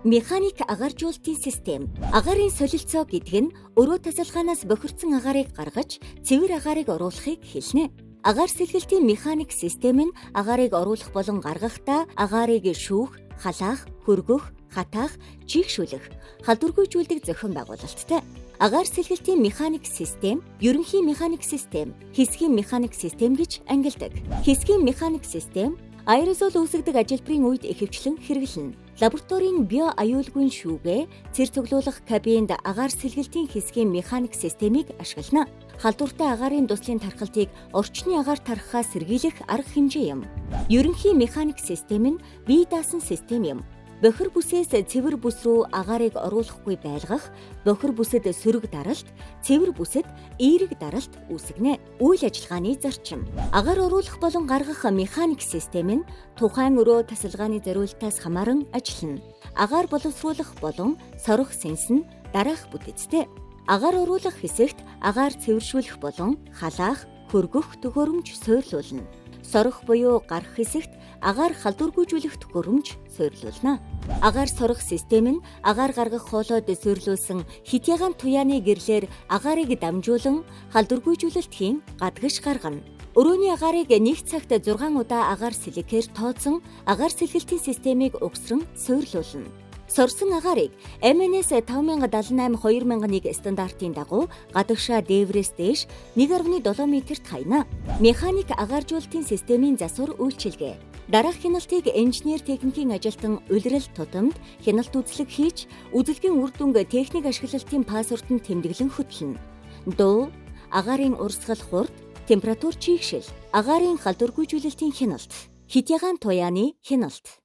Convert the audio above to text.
Механик агааржуулалтын систем. Агаарын солилцоо гэдэг нь өрөө тасалгаанаас бохирдсон агаарыг гаргаж, цэвэр агаарыг оруулахыг хэлнэ. Агаар сэлгэлтийн механик систем нь агаарыг оруулах болон гаргахдаа агаарыг шүүх, халаах, хөргөх, хатаах, чийгшүүлэх, халдваргүйжүүлдэг зохион байгуулалттай. Агаар сэлгэлтийн механик систем, ерөнхий механик систем, хэсгийн механик систем гэж ангилдаг. Хэсгийн механик систем аэрозол үүсгдэг ажилбарын үед ихэвчлэн хэрэглэнэ. Лабораторийн био аюулгүйн шүүгээ цэр цуглуулах кабинд агаар сэлгэлтийн хэсгийн механик системийг ашиглана. Халдвартай агаарын дуслын тархалтыг орчны агаар тархахаас сэргийлэх арга хэмжээ юм. Ерөнхий механик систем нь бие даасан систем юм. Бохир бүсээс цэвэр бүс рүү агаарыг оруулахгүй байлгах, бохир бүсэд сөрөг даралт, цэвэр бүсэд эерэг даралт үүсгэнэ. Үйл ажиллагааны зарчим. Агаар оруулах болон гаргах механик систем нь тухайн өрөө тасалгааны зориултаас хамааран ажиллана. Агаар боловсруулах болон сорох сэнс нь дараах бүтэцтэй. Агаар оруулах хэсэгт агаар цэвэршүүлэх болон халаах, хөргөх төхөөрөмж суйрлуулна. Сорох буюу гарах хэсэгт агаар халдваргүйжүүлэх төхөөрөмж суйрлуулна. Агаар сорох систем нь агаар гаргах хоолойд суйрлуулсан хитягаан туяаны гэрлээр агаарыг дамжуулан халдваргүйжүүлэлтийн гадагш гаргана. Өрөөний агаарыг нэг цагт 6 удаа агаар сэлэхээр тооцсон агаар сэлгэлтийн системийг угсран суйрлуулна. Сорсон агаарыг МНС 5078/2001 стандартын дагуу гадагшаа дээврээс дээш 1.7 метрт хаяна. Механик агааржуулалтын системийн засвар үйлчилгээ. Дараах хяналтыг инженер техникийн ажилтан улирал тутамд хяналт үзлэг хийж, үзэлгийн үр дүнг техник ашиглалтын пассвортод тэмдэглэн хөтлөнө. Дуу, агаарын урсгал хурд, температур чийгшил, агаарын халдваргүйжүүлэлтийн хяналт, хитягаан туяаны хяналт.